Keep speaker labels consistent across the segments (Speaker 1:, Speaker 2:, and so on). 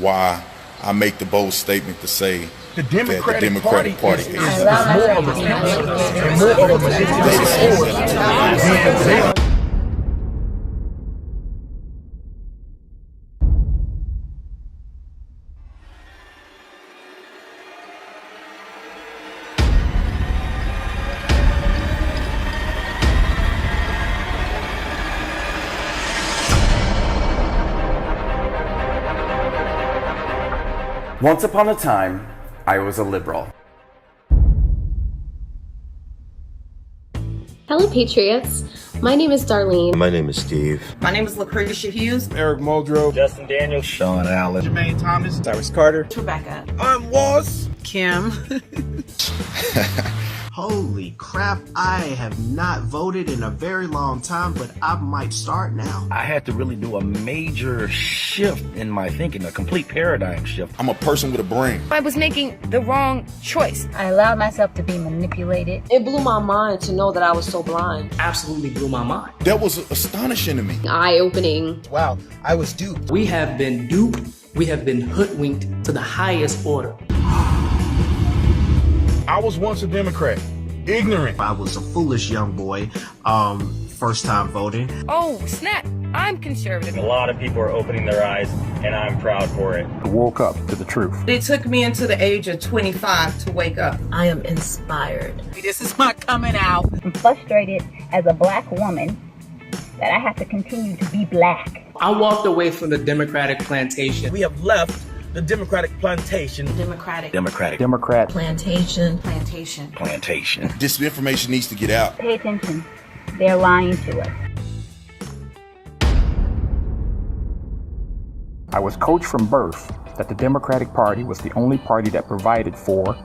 Speaker 1: why I make the bold statement to say
Speaker 2: the
Speaker 1: that the
Speaker 2: Democratic
Speaker 1: Democratic Party
Speaker 2: is
Speaker 1: is
Speaker 2: more of a
Speaker 3: Once upon a time, I was a liberal.
Speaker 4: Hello, Patriots. My name is Darlene.
Speaker 5: My name is Steve.
Speaker 6: My name is Lucretia Hughes.
Speaker 2: Eric Muldrow,
Speaker 5: Justin Daniels. Sean Allen.
Speaker 2: Jermaine Thomas,
Speaker 7: Cyrus Carter,
Speaker 6: Rebecca.
Speaker 2: I'm Was.
Speaker 6: Kim.
Speaker 8: Holy crap, I have not voted in a very long time, but I might start now.
Speaker 5: I had to really do a major shift in my thinking, a complete paradigm shift.
Speaker 1: I'm a person with a brain.
Speaker 9: I was making the wrong choice.
Speaker 10: I allowed myself to be manipulated.
Speaker 11: It blew my mind to know that I was so blind.
Speaker 12: Absolutely blew my mind.
Speaker 1: That was astonishing to me.
Speaker 4: Eye-opening.
Speaker 7: Wow, I was duped.
Speaker 12: We have been duped. We have been hoodwinked to the highest order.
Speaker 2: I was once a Democrat, ignorant.
Speaker 8: I was a foolish young boy, first time voting.
Speaker 9: Oh, snap. I'm conservative.
Speaker 5: A lot of people are opening their eyes, and I'm proud for it.
Speaker 7: I woke up to the truth.
Speaker 6: It took me until the age of 25 to wake up.
Speaker 11: I am inspired.
Speaker 6: This is my coming out.
Speaker 10: I'm frustrated as a black woman that I have to continue to be black.
Speaker 12: I walked away from the Democratic plantation.
Speaker 2: We have left the Democratic plantation.
Speaker 6: Democratic.
Speaker 7: Democrat.
Speaker 11: Plantation.
Speaker 5: Plantation.
Speaker 1: This information needs to get out.
Speaker 10: Pay attention. They're lying to us.
Speaker 7: I was coached from birth that the Democratic Party was the only party that provided for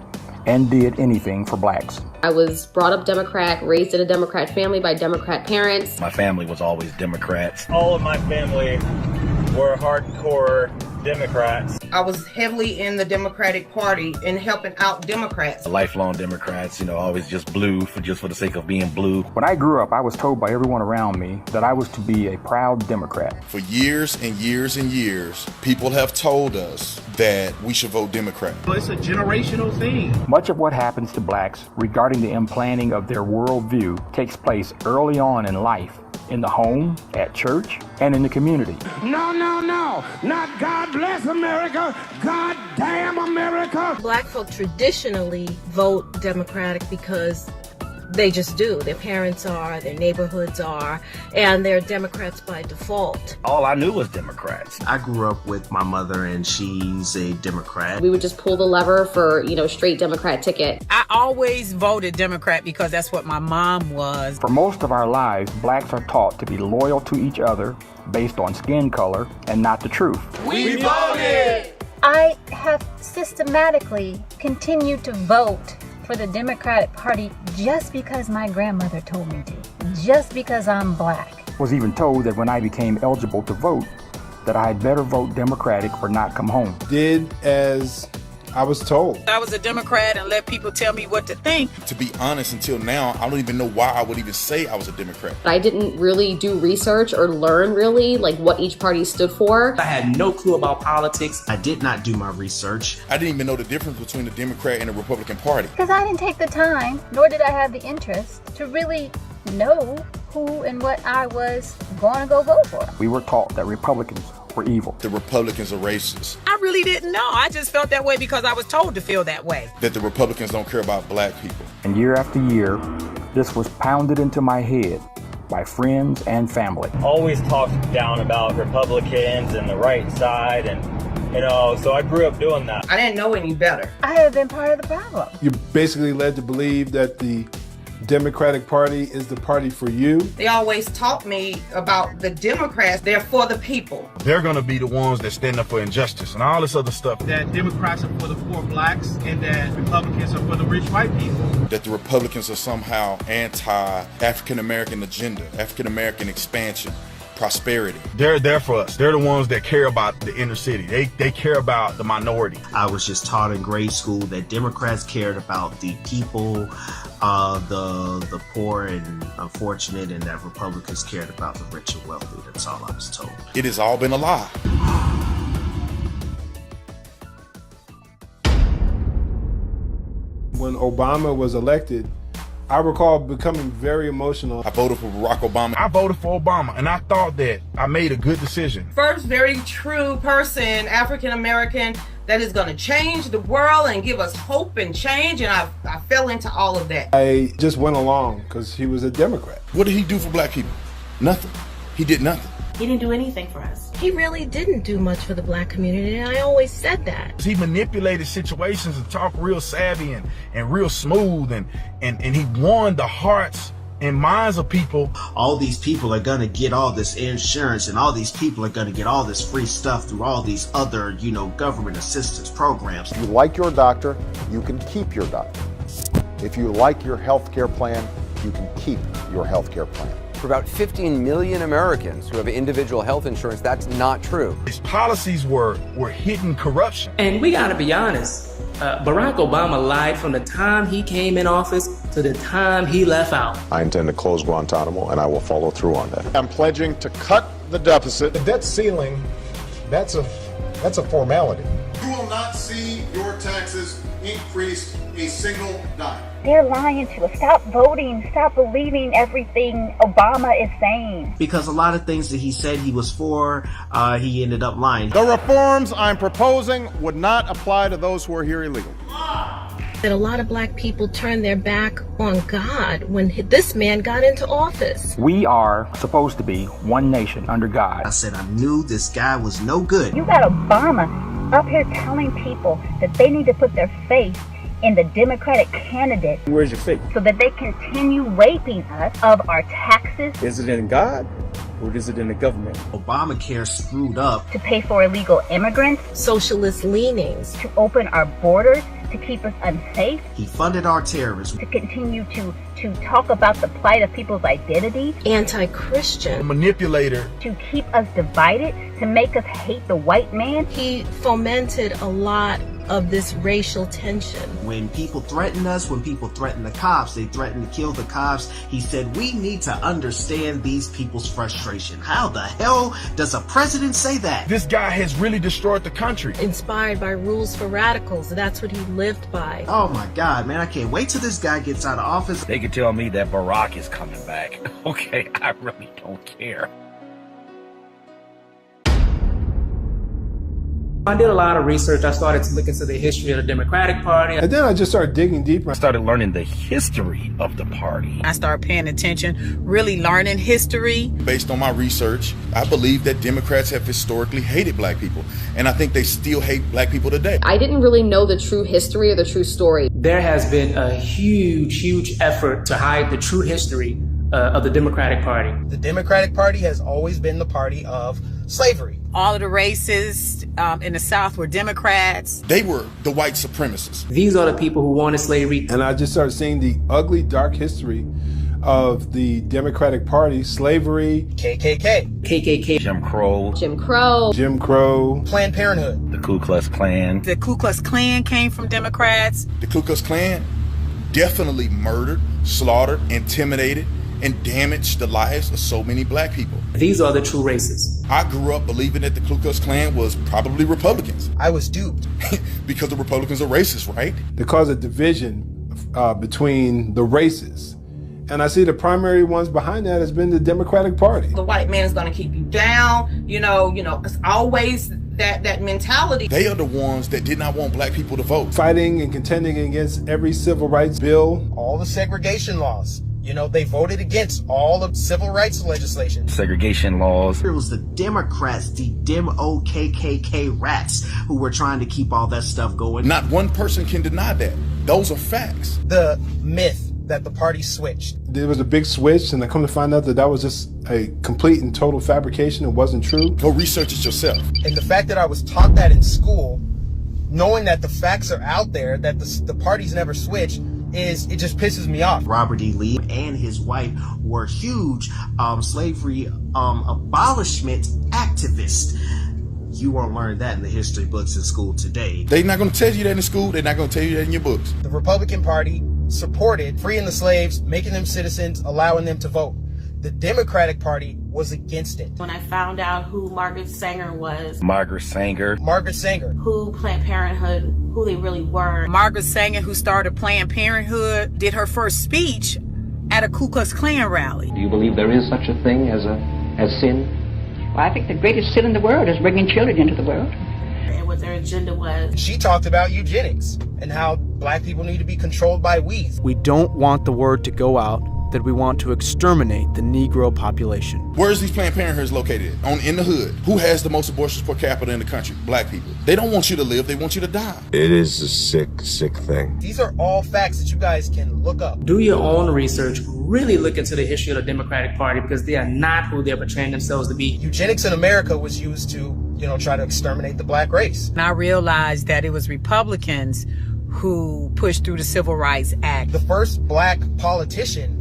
Speaker 7: and did anything for blacks.
Speaker 4: I was brought up Democrat, raised in a Democrat family by Democrat parents.
Speaker 5: My family was always Democrats. All of my family were hardcore Democrats.
Speaker 6: I was heavily in the Democratic Party and helping out Democrats.
Speaker 5: Lifelong Democrats, always just blue for the sake of being blue.
Speaker 7: When I grew up, I was told by everyone around me that I was to be a proud Democrat.
Speaker 1: For years and years and years, people have told us that we should vote Democrat.
Speaker 2: It's a generational thing.
Speaker 7: Much of what happens to blacks regarding the implanting of their worldview takes place early on in life, in the home, at church, and in the community.
Speaker 2: No. Not God bless America. God damn America.
Speaker 11: Black folk traditionally vote Democratic because they just do. Their parents are, their neighborhoods are, and they're Democrats by default.
Speaker 5: All I knew was Democrats.
Speaker 8: I grew up with my mother and she's a Democrat.
Speaker 4: We would just pull the lever for, straight Democrat ticket.
Speaker 6: I always voted Democrat because that's what my mom was.
Speaker 7: For most of our lives, blacks are taught to be loyal to each other based on skin color and not the truth.
Speaker 2: We voted.
Speaker 10: I have systematically continued to vote for the Democratic Party just because my grandmother told me to, just because I'm black.
Speaker 7: Was even told that when I became eligible to vote, that I had better vote Democratic or not come home.
Speaker 2: Did as I was told.
Speaker 6: I was a Democrat and let people tell me what to think.
Speaker 1: To be honest, until now, I don't even know why I would even say I was a Democrat.
Speaker 4: I didn't really do research or learn really what each party stood for.
Speaker 12: I had no clue about politics.
Speaker 8: I did not do my research.
Speaker 1: I didn't even know the difference between the Democrat and the Republican Party.
Speaker 10: Because I didn't take the time, nor did I have the interest to really know who and what I was going to go vote for.
Speaker 7: We were taught that Republicans were evil.
Speaker 1: The Republicans are racist.
Speaker 6: I really didn't know. I just felt that way because I was told to feel that way.
Speaker 1: That the Republicans don't care about black people.
Speaker 7: And year after year, this was pounded into my head by friends and family.
Speaker 5: Always talked down about Republicans and the right side, and so I grew up doing that.
Speaker 6: I didn't know any better.
Speaker 10: I have been part of the problem.
Speaker 2: You're basically led to believe that the Democratic Party is the party for you.
Speaker 6: They always taught me about the Democrats. They're for the people.
Speaker 2: They're going to be the ones that stand up for injustice and all this other stuff. That Democrats are for the poor blacks and that Republicans are for the rich white people.
Speaker 1: That the Republicans are somehow anti-African American agenda, African American expansion, prosperity.
Speaker 2: They're there for us. They're the ones that care about the inner city. They care about the minority.
Speaker 8: I was just taught in grade school that Democrats cared about the people, the poor and unfortunate, and that Republicans cared about the rich and wealthy. That's all I was told.
Speaker 1: It has all been a lie.
Speaker 13: when Obama was elected, I recall becoming very emotional.
Speaker 1: I voted for Barack Obama.
Speaker 2: I voted for Obama, and I thought that I made a good decision.
Speaker 6: First very true person, African American, that is going to change the world and give us hope and change, and I fell into all of that.
Speaker 13: I just went along because he was a Democrat.
Speaker 1: What did he do for black people? Nothing. He did nothing.
Speaker 11: He didn't do anything for us. He really didn't do much for the black community, and I always said that.
Speaker 2: He manipulated situations and talked real savvy and real smooth, and he won the hearts and minds of people.
Speaker 8: All these people are going to get all this insurance, and all these people are going to get all this free stuff through all these other, government assistance programs.
Speaker 14: If you like your doctor, you can keep your doctor. If you like your health care plan, you can keep your health care plan.
Speaker 3: For about 15 million Americans who have individual health insurance, that's not true.
Speaker 2: His policies were hidden corruption.
Speaker 12: And we gotta be honest, Barack Obama lied from the time he came in office to the time he left out.
Speaker 14: I intend to close Guantanamo, and I will follow through on that. I'm pledging to cut the deficit.
Speaker 2: The debt ceiling, that's a formality.
Speaker 1: You will not see your taxes increased a single dime.
Speaker 10: They're lying to us. Stop voting. Stop believing everything Obama is saying.
Speaker 8: Because a lot of things that he said he was for, he ended up lying.
Speaker 14: The reforms I'm proposing would not apply to those who are here illegally.
Speaker 11: That a lot of black people turned their back on God when this man got into office.
Speaker 7: We are supposed to be one nation under God.
Speaker 8: I said I knew this guy was no good.
Speaker 10: You got Obama up here telling people that they need to put their faith in the Democratic candidate.
Speaker 2: Where's your faith?
Speaker 10: So that they continue raping us of our taxes.
Speaker 2: Is it in God or is it in the government?
Speaker 8: Obamacare screwed up.
Speaker 10: To pay for illegal immigrants.
Speaker 11: Socialist leanings.
Speaker 10: To open our borders. To keep us unsafe.
Speaker 8: He funded our terrorism.
Speaker 10: To continue to talk about the plight of people's identities.
Speaker 11: Anti-Christian.
Speaker 2: A manipulator.
Speaker 10: To keep us divided. To make us hate the white man.
Speaker 11: He fomented a lot of this racial tension.
Speaker 8: When people threaten us, when people threaten the cops, they threaten to kill the cops. He said, we need to understand these people's frustration. How the hell does a president say that?
Speaker 2: This guy has really destroyed the country.
Speaker 11: Inspired by rules for radicals. That's what he lived by.
Speaker 8: Oh my God, man, I can't wait till this guy gets out of office.
Speaker 15: They can tell me that Barack is coming back. Okay, I really don't care.
Speaker 12: I did a lot of research. I started to look into the history of the Democratic Party.
Speaker 13: And then I just started digging deeper.
Speaker 15: I started learning the history of the party.
Speaker 6: I started paying attention, really learning history.
Speaker 1: Based on my research, I believe that Democrats have historically hated black people. And I think they still hate black people today.
Speaker 4: I didn't really know the true history or the true story.
Speaker 12: There has been a huge effort to hide the true history of the Democratic Party.
Speaker 2: The Democratic Party has always been the party of slavery.
Speaker 6: All of the racists in the South were Democrats.
Speaker 1: They were the white supremacists.
Speaker 12: These are the people who wanted slavery.
Speaker 13: And I just started seeing the ugly, dark history of the Democratic Party, slavery,
Speaker 12: KKK,
Speaker 15: Jim Crow,
Speaker 2: Planned Parenthood,
Speaker 15: the Ku Klux Klan.
Speaker 6: The Ku Klux Klan came from Democrats.
Speaker 1: The Ku Klux Klan definitely murdered, slaughtered, intimidated, and damaged the lives of so many black people.
Speaker 12: These are the true racists.
Speaker 1: I grew up believing that the Ku Klux Klan was probably Republicans.
Speaker 2: I was duped.
Speaker 1: Because the Republicans are racist, right?
Speaker 13: They cause a division between the races. And I see the primary ones behind that has been the Democratic Party.
Speaker 6: The white man is going to keep you down. It's always that mentality.
Speaker 1: They are the ones that did not want black people to vote.
Speaker 13: Fighting and contending against every civil rights bill.
Speaker 2: All the segregation laws. They voted against all the civil rights legislation.
Speaker 15: Segregation laws.
Speaker 8: It was the Democrats, the Dem-O-K-K-K rats who were trying to keep all that stuff going.
Speaker 1: Not one person can deny that. Those are facts.
Speaker 2: The myth that the party switched.
Speaker 13: There was a big switch, and I come to find out that was just a complete and total fabrication. It wasn't true.
Speaker 1: Go research it yourself.
Speaker 2: And the fact that I was taught that in school, knowing that the facts are out there, that the parties never switch, it just pisses me off.
Speaker 8: Robert E. Lee and his wife were huge slavery abolishment activists. You won't learn that in the history books in school today.
Speaker 1: They're not going to tell you that in school. They're not going to tell you that in your books.
Speaker 2: The Republican Party supported freeing the slaves, making them citizens, allowing them to vote.
Speaker 16: The Democratic Party was against it.
Speaker 17: When I found out who Margaret Sanger was,
Speaker 15: Margaret Sanger,
Speaker 17: who Planned Parenthood, who they really were.
Speaker 6: Margaret Sanger, who started Planned Parenthood, did her first speech at a Ku Klux Klan rally.
Speaker 18: Do you believe there is such a thing as sin?
Speaker 19: Well, I think the greatest sin in the world is bringing children into the world.
Speaker 17: And what their agenda was.
Speaker 16: She talked about eugenics and how black people need to be controlled by weeds.
Speaker 20: We don't want the word to go out that we want to exterminate the Negro population.
Speaker 1: Where is these Planned Parenthoods located? In the hood. Who has the most abortions per capita in the country? Black people. They don't want you to live, they want you to die.
Speaker 21: It is a sick thing.
Speaker 16: These are all facts that you guys can look up.
Speaker 12: Do your own research. Really look into the history of the Democratic Party, because they are not who they're portraying themselves to be.
Speaker 16: Eugenics in America was used to, try to exterminate the black race.
Speaker 6: And I realized that it was Republicans who pushed through the Civil Rights Act.
Speaker 16: The first black politician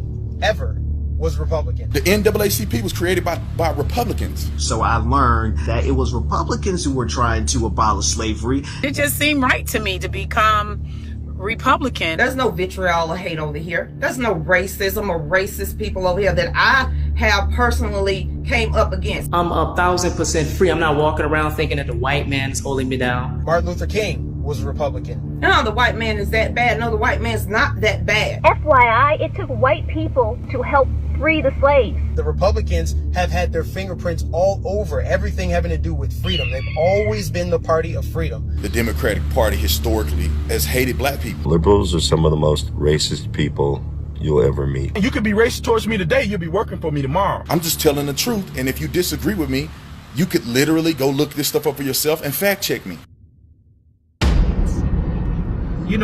Speaker 16: ever was Republican.
Speaker 1: The NAACP was created by Republicans.
Speaker 8: So I learned that it was Republicans who were trying to abolish slavery.
Speaker 6: It just seemed right to me to become Republican. There's no vitriol or hate over here. There's no racism or racist people over here that I have personally came up against.
Speaker 12: I'm 1,000% free. I'm not walking around thinking that the white man is holding me down.
Speaker 16: Martin Luther King was a Republican.
Speaker 6: No, the white man is that bad. No, the white man's not that bad.
Speaker 10: FYI, it took white people to help free the slaves.
Speaker 16: The Republicans have had their fingerprints all over everything having to do with freedom. They've always been the party of freedom.
Speaker 1: The Democratic Party historically has hated black people.
Speaker 21: Liberals are some of the most racist people you'll ever meet.
Speaker 2: And you could be racist towards me today, you'll be working for me tomorrow.
Speaker 1: I'm just telling the truth, and if you disagree with me, you could literally go look this stuff up for yourself and fact check me.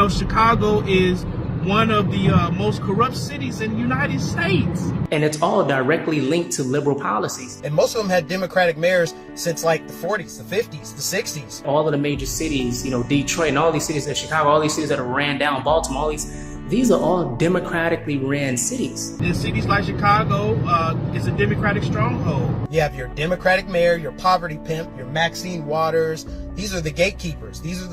Speaker 2: Chicago is one of the most corrupt cities in the United States.
Speaker 12: And it's all directly linked to liberal policies.
Speaker 16: And most of them had Democratic mayors since like the 40s, the 50s, the 60s.
Speaker 12: All of the major cities, Detroit and all these cities in Chicago, all these cities that are ran down, Baltimore, these are all democratically ran cities.
Speaker 2: In cities like Chicago, it's a Democratic stronghold.
Speaker 16: You have your Democratic mayor, your poverty pimp, your Maxine Waters. These are the gatekeepers. These are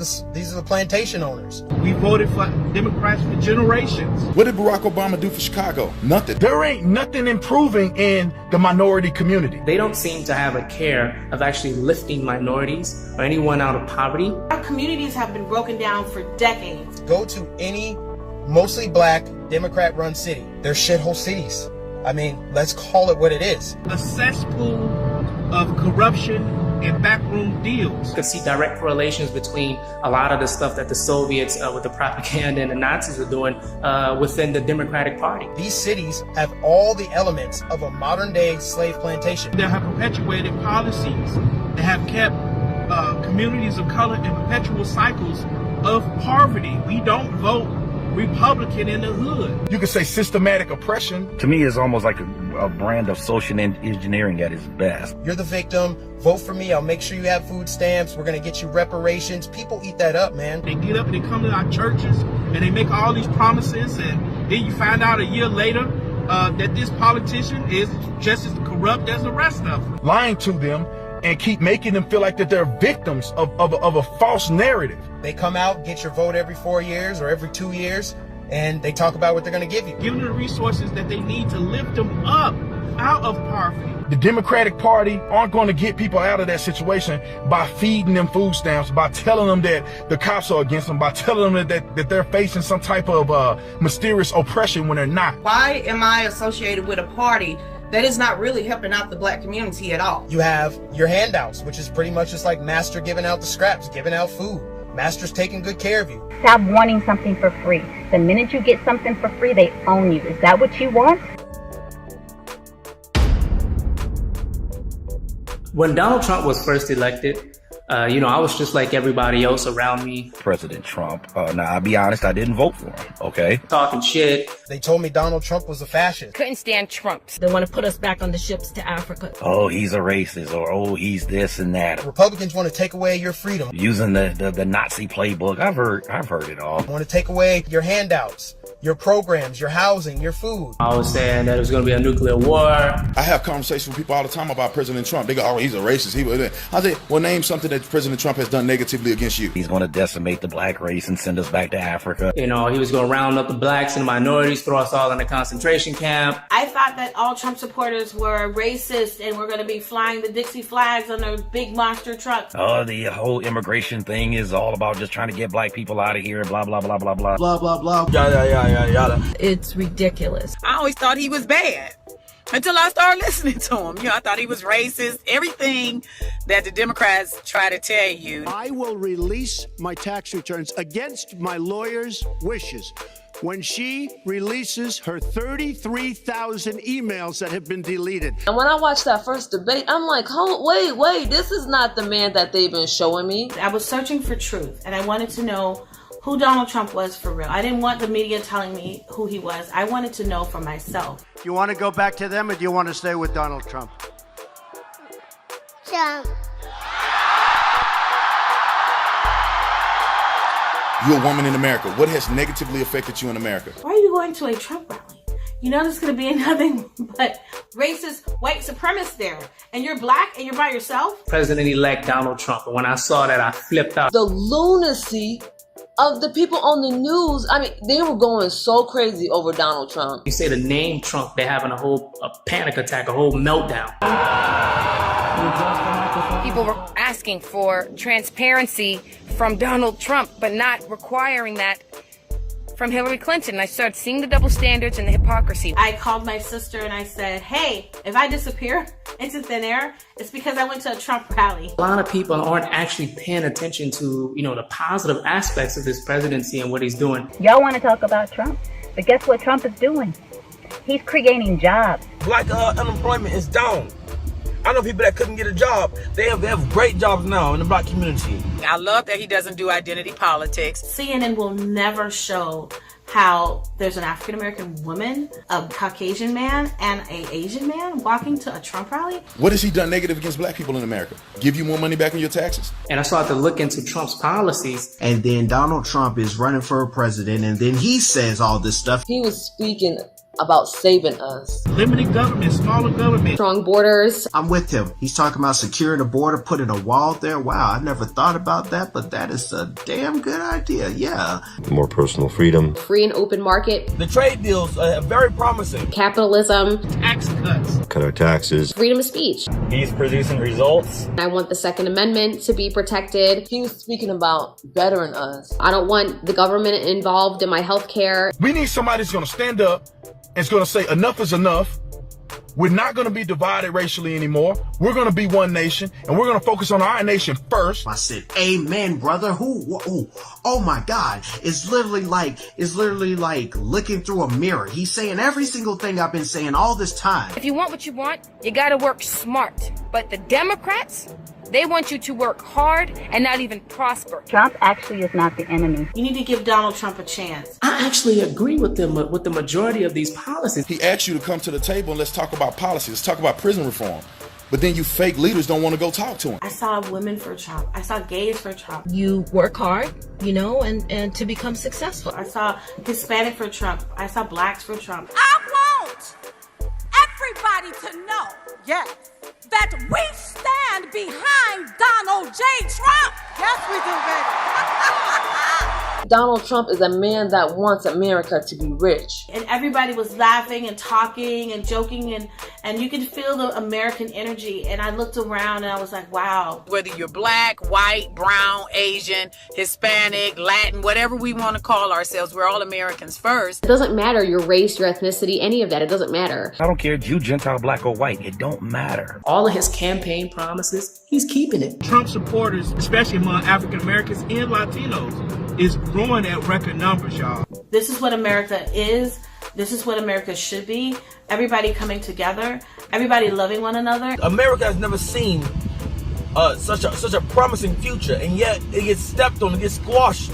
Speaker 16: the plantation owners.
Speaker 2: We voted for Democrats for generations.
Speaker 1: What did Barack Obama do for Chicago? Nothing.
Speaker 2: There ain't nothing improving in the minority community.
Speaker 12: They don't seem to have a care of actually lifting minorities or anyone out of poverty.
Speaker 17: Our communities have been broken down for decades.
Speaker 16: Go to any mostly black Democrat-run city. They're shithole cities. Let's call it what it is.
Speaker 2: A cesspool of corruption and backroom deals.
Speaker 12: You can see direct correlations between a lot of the stuff that the Soviets with the propaganda and the Nazis are doing within the Democratic Party.
Speaker 16: These cities have all the elements of a modern-day slave plantation.
Speaker 2: They have perpetuated policies that have kept communities of color in perpetual cycles of poverty. We don't vote Republican in the hood.
Speaker 1: You could say systematic oppression.
Speaker 15: To me, it's almost like a brand of social engineering at its best.
Speaker 16: You're the victim. Vote for me. I'll make sure you have food stamps. We're going to get you reparations. People eat that up, man.
Speaker 2: They get up and they come to our churches and they make all these promises, and then you find out a year later that this politician is just as corrupt as the rest of them.
Speaker 1: Lying to them and keep making them feel like that they're victims of a false narrative.
Speaker 16: They come out, get your vote every 4 years or every 2 years, and they talk about what they're going to give you.
Speaker 2: Give them the resources that they need to lift them up out of poverty.
Speaker 1: The Democratic Party aren't going to get people out of that situation by feeding them food stamps, by telling them that the cops are against them, by telling them that they're facing some type of mysterious oppression when they're not.
Speaker 6: Why am I associated with a party that is not really helping out the black community at all?
Speaker 16: You have your handouts, which is pretty much just like Master giving out the scraps, giving out food. Master's taking good care of you.
Speaker 10: Stop wanting something for free. The minute you get something for free, they own you. Is that what you want?
Speaker 12: When Donald Trump was first elected, I was just like everybody else around me.
Speaker 15: President Trump. Now, I'll be honest, I didn't vote for him, okay?
Speaker 12: Talking shit.
Speaker 16: They told me Donald Trump was a fascist.
Speaker 9: Couldn't stand Trumps.
Speaker 11: They want to put us back on the ships to Africa.
Speaker 15: Oh, he's a racist, or oh, he's this and that.
Speaker 16: Republicans want to take away your freedom.
Speaker 15: Using the Nazi playbook. I've heard it all.
Speaker 16: Want to take away your handouts, your programs, your housing, your food.
Speaker 12: I was saying that it was going to be a nuclear war.
Speaker 1: I have conversations with people all the time about President Trump. They go, oh, he's a racist. I say, well, name something that that President Trump has done negatively against you?
Speaker 15: He's going to decimate the black race and send us back to Africa.
Speaker 12: You know, he was going to round up the blacks and minorities, throw us all in a concentration camp.
Speaker 17: I thought that all Trump supporters were racist and we're going to be flying the Dixie flags on their big monster trucks.
Speaker 15: Oh, the whole immigration thing is all about just trying to get black people out of here, blah, blah, blah, blah, blah.
Speaker 8: Blah, blah, blah.
Speaker 11: Yada. It's ridiculous.
Speaker 6: I always thought he was bad until I started listening to him. You know, I thought he was racist. Everything that the Democrats try to tell you.
Speaker 5: I will release my tax returns against my lawyer's wishes when she releases her 33,000 emails that have been deleted.
Speaker 22: And when I watched that first debate, I'm like, oh, wait, this is not the man that they've been showing me.
Speaker 17: I was searching for truth and I wanted to know who Donald Trump was for real. I didn't want the media telling me who he was. I wanted to know for myself.
Speaker 5: Do you want to go back to them or do you want to stay with Donald Trump?
Speaker 23: Trump.
Speaker 1: You're a woman in America. What has negatively affected you in America?
Speaker 17: Why are you going to a Trump rally? You know there's going to be nothing but racist white supremacists there. And you're black and you're by yourself?
Speaker 12: President-elect Donald Trump. And when I saw that, I flipped out.
Speaker 22: The lunacy of the people on the news. I mean, they were going so crazy over Donald Trump.
Speaker 12: You say the name Trump, they're having a panic attack, a whole meltdown.
Speaker 9: People were asking for transparency from Donald Trump, but not requiring that from Hillary Clinton. I started seeing the double standards and the hypocrisy.
Speaker 17: I called my sister and I said, hey, if I disappear into thin air, it's because I went to a Trump rally.
Speaker 12: A lot of people aren't actually paying attention to, you know, the positive aspects of this presidency and what he's doing.
Speaker 10: Y'all want to talk about Trump, but guess what Trump is doing? He's creating jobs.
Speaker 24: Black unemployment is down. I know people that couldn't get a job. They have great jobs now in the black community.
Speaker 6: I love that he doesn't do identity politics.
Speaker 17: CNN will never show how there's an African-American woman, a Caucasian man, and an Asian man walking to a Trump rally.
Speaker 1: What has he done negative against black people in America? Give you more money back on your taxes?
Speaker 12: And I started to look into Trump's policies.
Speaker 8: And then Donald Trump is running for president, and then he says all this stuff.
Speaker 22: He was speaking about saving us.
Speaker 2: Limited government, smaller government.
Speaker 22: Strong borders.
Speaker 8: I'm with him. He's talking about securing the border, putting a wall there. Wow, I never thought about that, but that is a damn good idea. Yeah.
Speaker 21: More personal freedom.
Speaker 4: Free and open market.
Speaker 24: The trade deals are very promising.
Speaker 4: Capitalism.
Speaker 2: Tax cuts.
Speaker 21: Cut our taxes.
Speaker 4: Freedom of speech.
Speaker 15: He's producing results.
Speaker 4: I want the Second Amendment to be protected.
Speaker 22: He was speaking about bettering us.
Speaker 4: I don't want the government involved in my health care.
Speaker 1: We need somebody that's going to stand up and is going to say enough is enough. We're not going to be divided racially anymore. We're going to be one nation, and we're going to focus on our nation first.
Speaker 8: I said, amen, brother. Oh my God. It's literally like looking through a mirror. He's saying every single thing I've been saying all this time.
Speaker 9: If you want what you want, you gotta work smart. But the Democrats, they want you to work hard and not even prosper.
Speaker 10: Trump actually is not the enemy.
Speaker 17: You need to give Donald Trump a chance.
Speaker 12: I actually agree with them with the majority of these policies.
Speaker 1: He asked you to come to the table and let's talk about policy. Let's talk about prison reform. But then you fake leaders don't want to go talk to him.
Speaker 17: I saw women for Trump. I saw gays for Trump.
Speaker 11: You work hard, you know, and to become successful.
Speaker 17: I saw Hispanic for Trump. I saw blacks for Trump.
Speaker 25: I want everybody to know, yes, that we stand behind Donald J. Trump. Yes, we do, baby.
Speaker 22: Donald Trump is a man that wants America to be rich.
Speaker 17: And everybody was laughing and talking and joking, and you could feel the American energy. And I looked around and I was like, wow.
Speaker 6: Whether you're black, white, brown, Asian, Hispanic, Latin, whatever we want to call ourselves, we're all Americans first.
Speaker 4: It doesn't matter your race, your ethnicity, any of that. It doesn't matter.
Speaker 15: I don't care Jew, Gentile, black, or white. It don't matter.
Speaker 12: All of his campaign promises, he's keeping it.
Speaker 2: Trump supporters, especially among African Americans and Latinos, is growing at record numbers, y'all.
Speaker 17: This is what America is. This is what America should be. Everybody coming together. Everybody loving one another.
Speaker 24: America has never seen such a promising future, and yet it gets stepped on, it gets squashed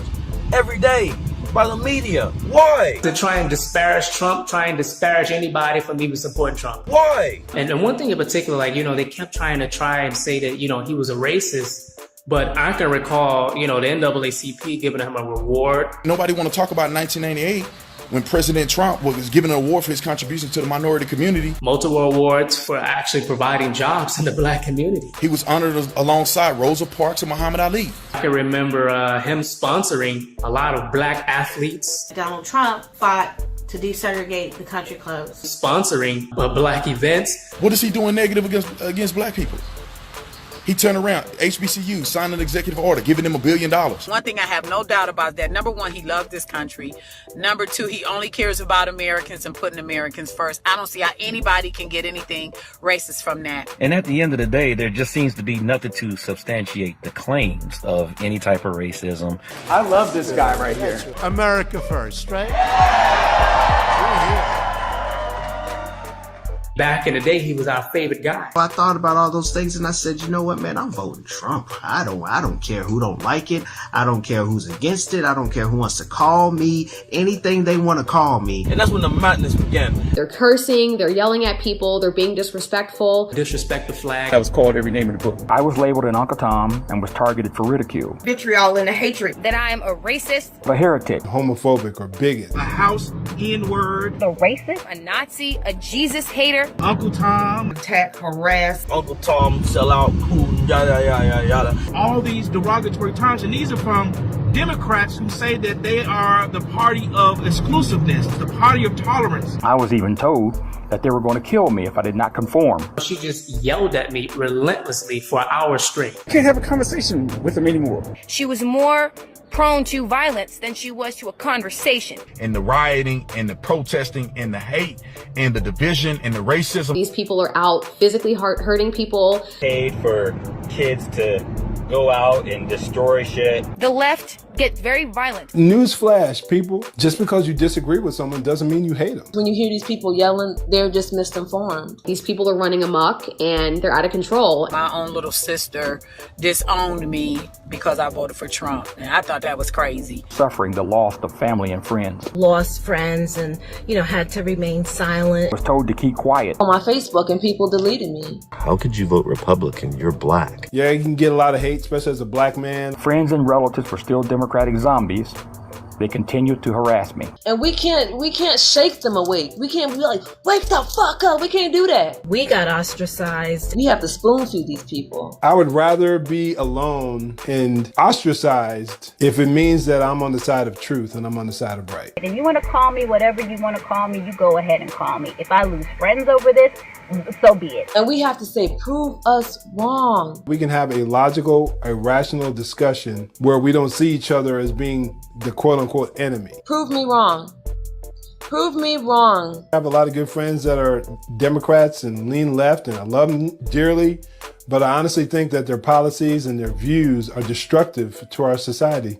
Speaker 24: every day by the media. Why?
Speaker 12: To try and disparage Trump, try and disparage anybody from even supporting Trump.
Speaker 24: Why?
Speaker 12: And one thing in particular, like, you know, they kept trying and say that, you know, he was a racist. But I can recall, you know, the NAACP giving him a reward.
Speaker 1: Nobody want to talk about 1998 when President Trump was given an award for his contribution to the minority community.
Speaker 12: Multiple awards for actually providing jobs in the black community.
Speaker 1: He was honored alongside Rosa Parks and Muhammad Ali.
Speaker 12: I can remember him sponsoring a lot of black athletes.
Speaker 17: Donald Trump fought to desegregate the country clubs.
Speaker 12: Sponsoring black events.
Speaker 1: What is he doing negative against black people? He turned around, HBCU, signed an executive order, giving them $1 billion.
Speaker 6: One thing I have no doubt about that. Number one, he loves this country. Number two, he only cares about Americans and putting Americans first. I don't see how anybody can get anything racist from that.
Speaker 15: And at the end of the day, there just seems to be nothing to substantiate the claims of any type of racism.
Speaker 20: I love this guy right here.
Speaker 5: America first, right?
Speaker 12: Back in the day, he was our favorite guy.
Speaker 8: I thought about all those things and I said, you know what, man, I'm voting Trump. I don't care who don't like it. I don't care who's against it. I don't care who wants to call me anything they want to call me.
Speaker 24: And that's when the madness began.
Speaker 4: They're cursing, they're yelling at people, they're being disrespectful.
Speaker 12: Disrespect the flag.
Speaker 3: I was called every name in the book. I was labeled an Uncle Tom and was targeted for ridicule.
Speaker 6: Vitriol and hatred.
Speaker 9: That I am a racist.
Speaker 3: A heretic.
Speaker 5: Homophobic or bigot.
Speaker 2: A house N-word.
Speaker 10: The racist.
Speaker 9: A Nazi. A Jesus hater.
Speaker 2: Uncle Tom.
Speaker 6: Attack, harass.
Speaker 24: Uncle Tom, sell out, cool, yada, yada, yada, yada.
Speaker 2: All these derogatory terms, and these are from Democrats who say that they are the party of exclusiveness, the party of tolerance.
Speaker 3: I was even told that they were going to kill me if I did not conform.
Speaker 12: She just yelled at me relentlessly for hours straight.
Speaker 3: I can't have a conversation with them anymore.
Speaker 9: She was more prone to violence than she was to a conversation.
Speaker 1: And the rioting and the protesting and the hate and the division and the racism.
Speaker 4: These people are out physically hurting people.
Speaker 15: Paid for kids to go out and destroy shit.
Speaker 9: The left get very violent.
Speaker 5: Newsflash, people. Just because you disagree with someone doesn't mean you hate them.
Speaker 22: When you hear these people yelling, they're just misinformed.
Speaker 4: These people are running amok and they're out of control.
Speaker 6: My own little sister disowned me because I voted for Trump. And I thought that was crazy.
Speaker 3: Suffering the loss of family and friends.
Speaker 11: Lost friends and, had to remain silent.
Speaker 3: Was told to keep quiet.
Speaker 22: On my Facebook and people deleted me.
Speaker 21: How could you vote Republican? You're black.
Speaker 5: Yeah, you can get a lot of hate, especially as a black man.
Speaker 3: Friends and relatives were still Democratic zombies. They continued to harass me.
Speaker 22: And we can't shake them awake. We can't be like, wake the fuck up. We can't do that.
Speaker 11: We got ostracized.
Speaker 22: We have to spoon feed these people.
Speaker 5: I would rather be alone and ostracized if it means that I'm on the side of truth and I'm on the side of right.
Speaker 10: If you want to call me whatever you want to call me, you go ahead and call me. If I lose friends over this, so be it.
Speaker 22: And we have to say, prove us wrong.
Speaker 5: We can have a logical, a rational discussion where we don't see each other as being the quote-unquote enemy.
Speaker 22: Prove me wrong. Prove me wrong.
Speaker 5: I have a lot of good friends that are Democrats and lean left, and I love them dearly, but I honestly think that their policies and their views are destructive to our society.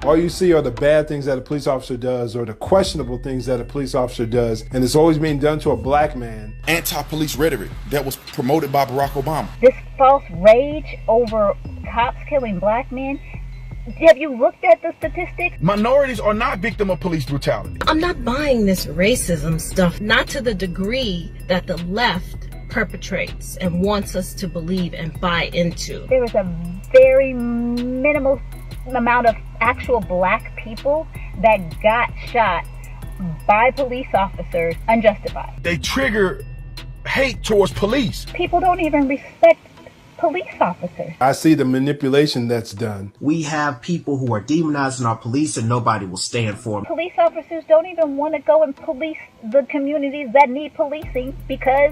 Speaker 5: All you see are the bad things that a police officer does or the questionable things that a police officer does, and it's always being done to a black man.
Speaker 1: Anti-police rhetoric that was promoted by Barack Obama.
Speaker 10: This false rage over cops killing black men. Have you looked at the statistics?
Speaker 1: Minorities are not victim of police brutality.
Speaker 11: I'm not buying this racism stuff, not to the degree that the left perpetrates and wants us to believe and buy into.
Speaker 10: There is a very minimal amount of actual black people that got shot by police officers unjustified.
Speaker 1: They trigger hate towards police.
Speaker 10: People don't even respect police officers.
Speaker 5: I see the manipulation that's done.
Speaker 8: We have people who are demonizing our police and nobody will stand for them.
Speaker 10: Police officers don't even want to go and police the communities that need policing because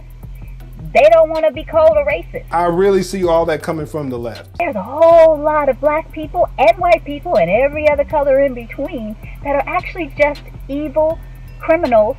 Speaker 10: they don't want to be called a racist.
Speaker 5: I really see all that coming from the left.
Speaker 10: There's a whole lot of black people and white people and every other color in between that are actually just evil criminals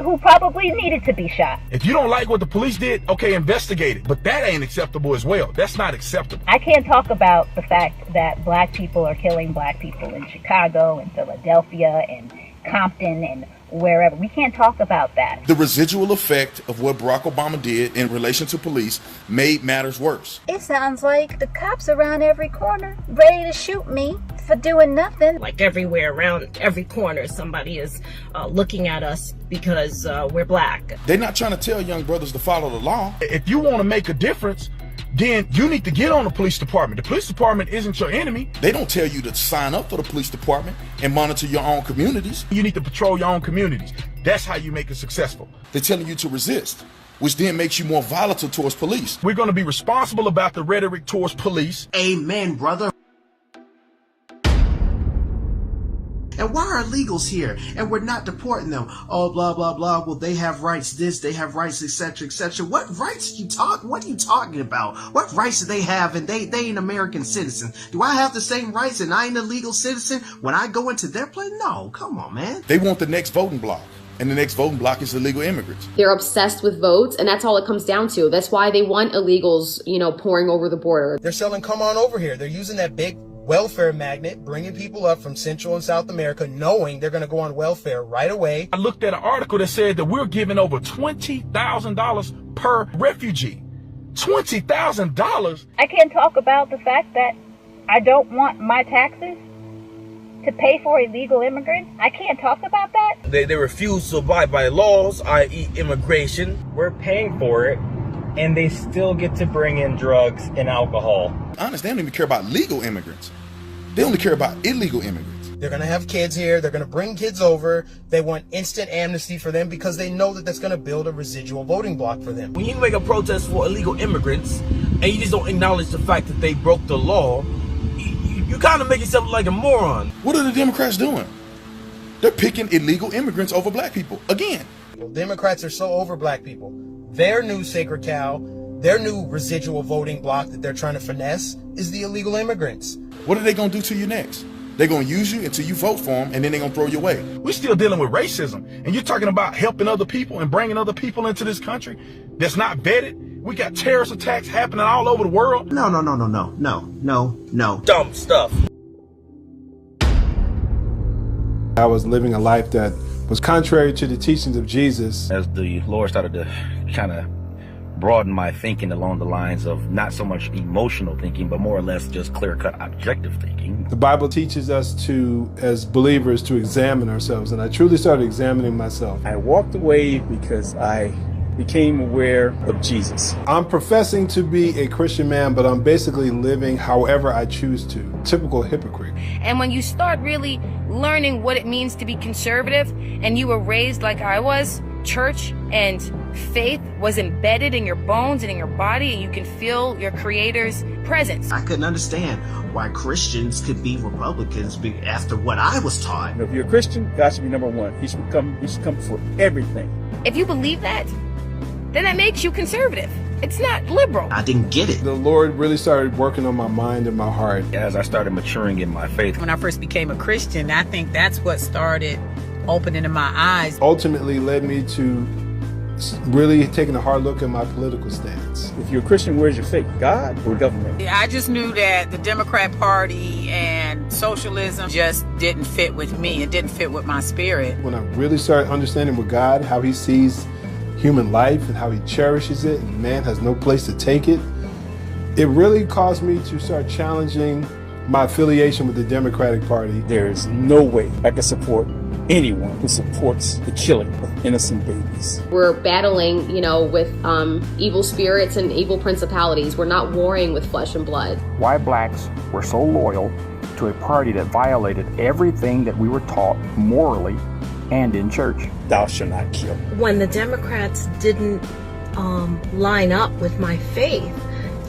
Speaker 10: who probably needed to be shot.
Speaker 1: If you don't like what the police did, okay, investigate it. But that ain't acceptable as well. That's not acceptable.
Speaker 10: I can't talk about the fact that black people are killing black people in Chicago and Philadelphia and Compton and wherever. We can't talk about that.
Speaker 1: The residual effect of what Barack Obama did in relation to police made matters worse.
Speaker 10: It sounds like the cops around every corner ready to shoot me for doing nothing.
Speaker 11: Like everywhere around every corner, somebody is looking at us because we're black.
Speaker 1: They're not trying to tell young brothers to follow the law. If you want to make a difference, then you need to get on the police department. The police department isn't your enemy.
Speaker 7: They don't tell you to sign up for the police department and monitor your own communities.
Speaker 1: You need to patrol your own communities. That's how you make it successful.
Speaker 7: They're telling you to resist, which then makes you more volatile towards police.
Speaker 1: We're going to be responsible about the rhetoric towards police.
Speaker 8: Amen, brother. And why are illegals here? And we're not deporting them. Oh, blah, blah, blah. Well, they have rights this, they have rights, etc., etc. What rights what are you talking about? What rights do they have? And they ain't American citizens. Do I have the same rights and I ain't a legal citizen when I go into their place? No, come on, man.
Speaker 7: They want the next voting block. And the next voting block is illegal immigrants.
Speaker 4: They're obsessed with votes, and that's all it comes down to. That's why they want illegals, pouring over the border.
Speaker 16: They're selling, come on over here. They're using that big welfare magnet, bringing people up from Central and South America, knowing they're going to go on welfare right away.
Speaker 1: I looked at an article that said that we're giving over $20,000 per refugee. $20,000?
Speaker 10: I can't talk about the fact that I don't want my taxes to pay for illegal immigrants. I can't talk about that.
Speaker 24: They refuse to abide by laws, i.e. immigration.
Speaker 13: We're paying for it, and they still get to bring in drugs and alcohol.
Speaker 7: Honestly, they don't even care about legal immigrants. They only care about illegal immigrants.
Speaker 16: They're going to have kids here. They're going to bring kids over. They want instant amnesty for them because they know that that's going to build a residual voting block for them.
Speaker 24: When you make a protest for illegal immigrants and you just don't acknowledge the fact that they broke the law, you kind of make yourself look like a moron.
Speaker 7: What are the Democrats doing? They're picking illegal immigrants over black people again.
Speaker 16: Democrats are so over black people. Their new sacred cow, their new residual voting block that they're trying to finesse is the illegal immigrants.
Speaker 7: What are they going to do to you next? They're going to use you until you vote for them, and then they're going to throw you away.
Speaker 1: We're still dealing with racism, and you're talking about helping other people and bringing other people into this country that's not vetted. We got terrorist attacks happening all over the world.
Speaker 8: No.
Speaker 24: Dumb stuff.
Speaker 14: I was living a life that was contrary to the teachings of Jesus.
Speaker 15: As the Lord started to kind of broaden my thinking along the lines of not so much emotional thinking, but more or less just clear-cut objective thinking.
Speaker 14: The Bible teaches us to, as believers, to examine ourselves, and I truly started examining myself.
Speaker 18: I walked away because I became aware of Jesus.
Speaker 14: I'm professing to be a Christian man, but I'm basically living however I choose to. Typical hypocrite.
Speaker 9: And when you start really learning what it means to be conservative, and you were raised like I was, church and faith was embedded in your bones and in your body, and you can feel your Creator's presence.
Speaker 8: I couldn't understand why Christians could be Republicans after what I was taught.
Speaker 18: If you're a Christian, God should be number one. He should come for everything.
Speaker 9: If you believe that, then that makes you conservative. It's not liberal.
Speaker 8: I didn't get it.
Speaker 14: The Lord really started working on my mind and my heart.
Speaker 15: As I started maturing in my faith.
Speaker 6: When I first became a Christian, I think that's what started opening my eyes.
Speaker 14: Ultimately led me to really taking a hard look at my political stance.
Speaker 18: If you're a Christian, where's your faith? God or government?
Speaker 6: I just knew that the Democrat Party and socialism just didn't fit with me. It didn't fit with my spirit.
Speaker 14: When I really started understanding with God, how he sees human life and how he cherishes it, and man has no place to take it, it really caused me to start challenging my affiliation with the Democratic Party.
Speaker 18: There is no way I can support anyone who supports the killing of innocent babies.
Speaker 4: We're battling, with evil spirits and evil principalities. We're not warring with flesh and blood.
Speaker 3: Why blacks were so loyal to a party that violated everything that we were taught morally and in church.
Speaker 18: Thou shalt not kill.
Speaker 11: When the Democrats didn't line up with my faith,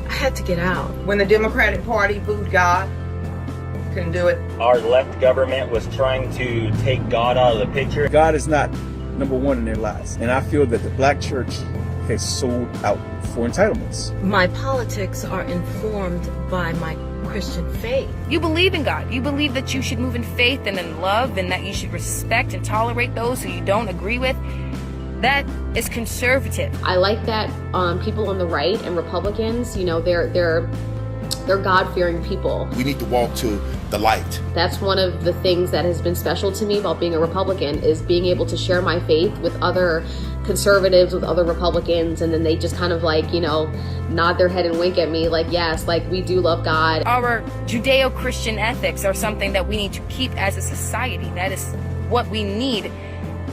Speaker 11: I had to get out.
Speaker 6: When the Democratic Party booed God, couldn't do it.
Speaker 13: Our left government was trying to take God out of the picture.
Speaker 18: God is not number one in their lives. And I feel that the black church has sold out for entitlements.
Speaker 11: My politics are informed by my Christian faith.
Speaker 9: You believe in God. You believe that you should move in faith and in love, and that you should respect and tolerate those who you don't agree with. That is conservative.
Speaker 4: I like that people on the right and Republicans, they're God-fearing people.
Speaker 7: We need to walk to the light.
Speaker 4: That's one of the things that has been special to me about being a Republican, is being able to share my faith with other conservatives, with other Republicans, and then they just kind of nod their head and wink at me yes, we do love God.
Speaker 9: Our Judeo-Christian ethics are something that we need to keep as a society. That is what we need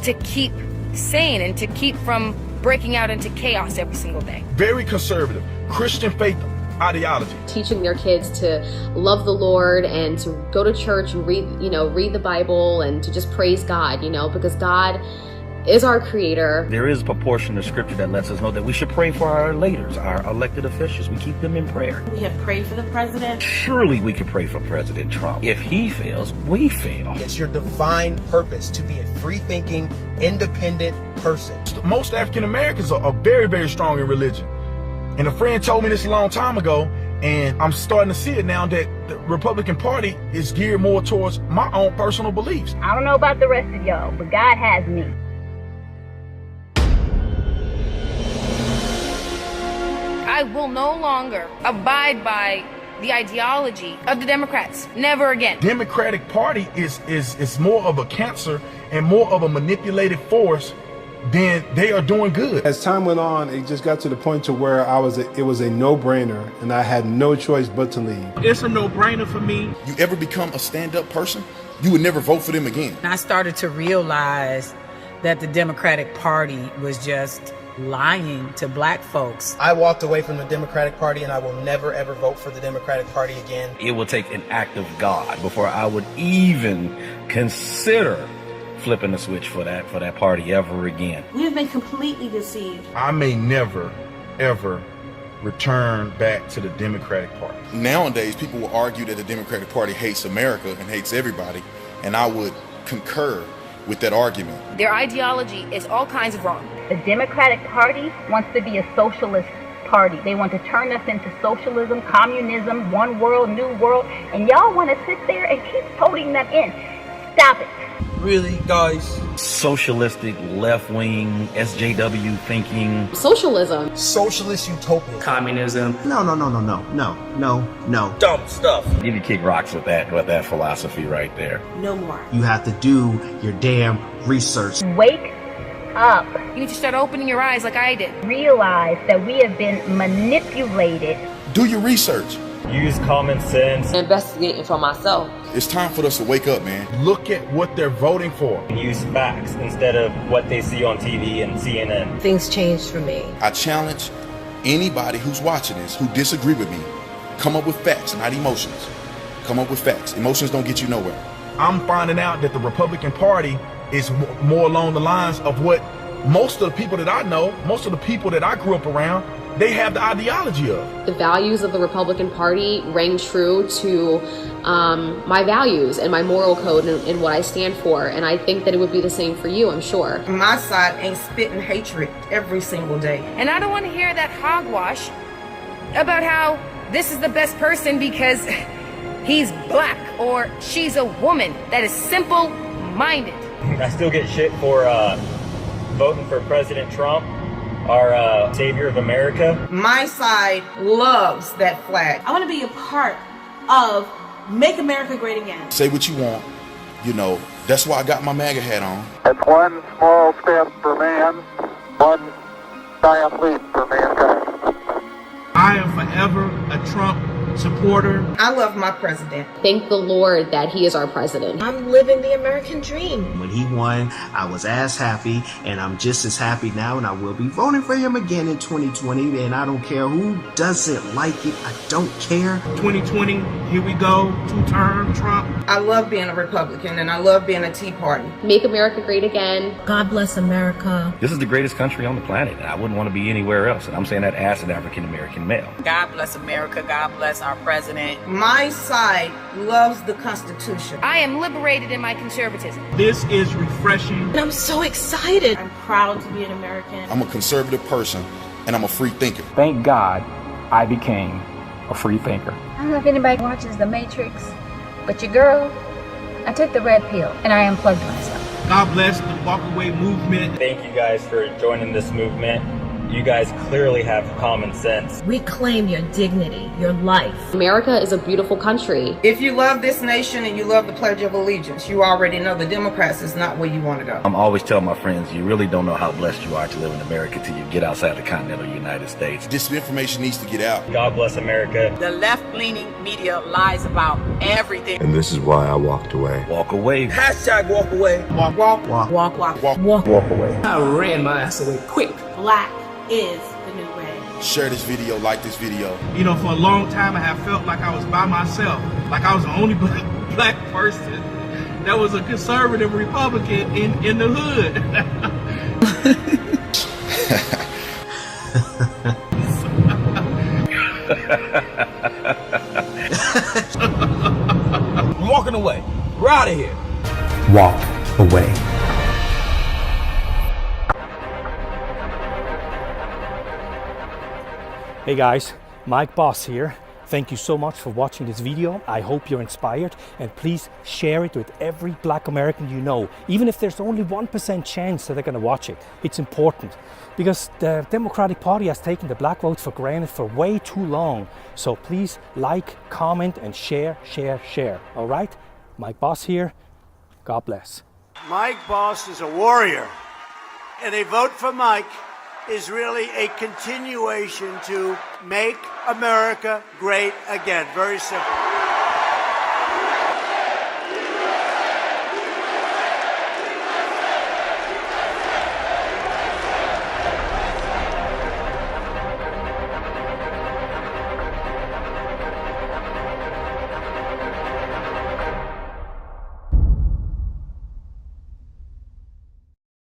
Speaker 9: to keep sane and to keep from breaking out into chaos every single day.
Speaker 1: Very conservative. Christian faith ideology.
Speaker 4: Teaching their kids to love the Lord and to go to church and read the Bible and to just praise God, because God is our creator.
Speaker 15: There is a proportion of scripture that lets us know that we should pray for our leaders, our elected officials. We keep them in prayer.
Speaker 17: We have prayed for the president.
Speaker 15: Surely we could pray for President Trump. If he fails, we fail.
Speaker 16: It's your divine purpose to be a free-thinking, independent person.
Speaker 1: Most African Americans are very, very strong in religion. And a friend told me this a long time ago, and I'm starting to see it now, that the Republican Party is geared more towards my own personal beliefs.
Speaker 10: I don't know about the rest of y'all, but God has me.
Speaker 9: I will no longer abide by the ideology of the Democrats. Never again.
Speaker 1: Democratic Party is more of a cancer and more of a manipulative force than they are doing good.
Speaker 14: As time went on, it just got to the point to where it was a no-brainer, and I had no choice but to leave.
Speaker 2: It's a no-brainer for me.
Speaker 7: You ever become a stand-up person, you would never vote for them again.
Speaker 19: I started to realize that the Democratic Party was just lying to black folks.
Speaker 16: I walked away from the Democratic Party, and I will never ever vote for the Democratic Party again.
Speaker 15: It will take an act of God before I would even consider flipping the switch for that party ever again.
Speaker 17: We have been completely deceived.
Speaker 1: I may never, ever return back to the Democratic Party.
Speaker 7: Nowadays, people will argue that the Democratic Party hates America and hates everybody, and I would concur with that argument.
Speaker 9: Their ideology is all kinds of wrong.
Speaker 10: The Democratic Party wants to be a socialist party. They want to turn us into socialism, communism, one world, new world, and y'all want to sit there and keep voting them in. Stop it.
Speaker 24: Really, guys?
Speaker 15: Socialistic, left-wing, SJW thinking.
Speaker 4: Socialism.
Speaker 16: Socialist utopia.
Speaker 12: Communism.
Speaker 8: No.
Speaker 24: Dumb stuff.
Speaker 15: You can kick rocks with that philosophy right there.
Speaker 17: No more.
Speaker 8: You have to do your damn research.
Speaker 10: Wake up.
Speaker 9: You need to start opening your eyes like I did.
Speaker 10: Realize that we have been manipulated.
Speaker 7: Do your research.
Speaker 13: Use common sense.
Speaker 22: Investigating for myself.
Speaker 7: It's time for us to wake up, man.
Speaker 1: Look at what they're voting for.
Speaker 13: Use facts instead of what they see on TV and CNN.
Speaker 11: Things changed for me.
Speaker 7: I challenge anybody who's watching this who disagree with me. Come up with facts, not emotions. Come up with facts. Emotions don't get you nowhere.
Speaker 1: I'm finding out that the Republican Party is more along the lines of what most of the people that I know, most of the people that I grew up around, they have the ideology of.
Speaker 4: The values of the Republican Party rang true to my values and my moral code and what I stand for. And I think that it would be the same for you, I'm sure.
Speaker 6: My side ain't spitting hatred every single day.
Speaker 9: And I don't want to hear that hogwash about how this is the best person because he's black or she's a woman. That is simple-minded.
Speaker 13: I still get shit for voting for President Trump, our savior of America.
Speaker 6: My side loves that flag.
Speaker 17: I want to be a part of Make America Great Again.
Speaker 7: Say what you want. That's why I got my MAGA hat on.
Speaker 20: It's one small step for man, one giant leap for mankind.
Speaker 2: I am forever a Trump supporter.
Speaker 6: I love my president.
Speaker 4: Thank the Lord that he is our president.
Speaker 11: I'm living the American dream.
Speaker 8: When he won, I was as happy, and I'm just as happy now, and I will be voting for him again in 2020, and I don't care who doesn't like it. I don't care.
Speaker 2: 2020, here we go, two-term Trump.
Speaker 6: I love being a Republican, and I love being a Tea Party.
Speaker 4: Make America great again.
Speaker 11: God bless America.
Speaker 15: This is the greatest country on the planet, and I wouldn't want to be anywhere else. And I'm saying that as an African-American male.
Speaker 19: God bless America. God bless our president.
Speaker 6: My side loves the Constitution.
Speaker 9: I am liberated in my conservatism.
Speaker 2: This is refreshing.
Speaker 11: And I'm so excited.
Speaker 17: I'm proud to be an American.
Speaker 7: I'm a conservative person, and I'm a free thinker.
Speaker 3: Thank God I became a free thinker.
Speaker 10: I don't know if anybody watches The Matrix, but your girl, I took the red pill and I unplugged myself.
Speaker 2: God bless the walkaway movement.
Speaker 13: Thank you guys for joining this movement. You guys clearly have common sense.
Speaker 11: Reclaim your dignity, your life.
Speaker 4: America is a beautiful country.
Speaker 6: If you love this nation and you love the Pledge of Allegiance, you already know the Democrats is not where you want to go.
Speaker 15: I'm always telling my friends, you really don't know how blessed you are to live in America till you get outside the continental United States.
Speaker 7: This information needs to get out.
Speaker 13: God bless America.
Speaker 19: The left-leaning media lies about everything.
Speaker 21: And this is why I walked away.
Speaker 15: Walk away.
Speaker 24: Hashtag walk away.
Speaker 6: Walk, walk,
Speaker 8: Walk.
Speaker 19: Walk, walk,
Speaker 14: Walk away.
Speaker 12: I ran my ass away quick.
Speaker 17: Black is the new gray.
Speaker 7: share this video, like this video.
Speaker 2: You know, for a long time I have felt like I was by myself, like I was the only black person that was a conservative Republican in the hood.
Speaker 24: I'm walking away. We're out of here.
Speaker 3: Walk away. Hey guys, Mike Boss here. Thank you so much for watching this video. I hope you're inspired, and please share it with every black American you know. Even if there's only 1% chance that they're gonna watch it. It's important because the Democratic Party has taken the black vote for granted for way too long. So please like, comment, and share. All right? Mike Boss here. God bless.
Speaker 5: Mike Boss is a warrior, and a vote for Mike is really a continuation to make America great again. Very simple.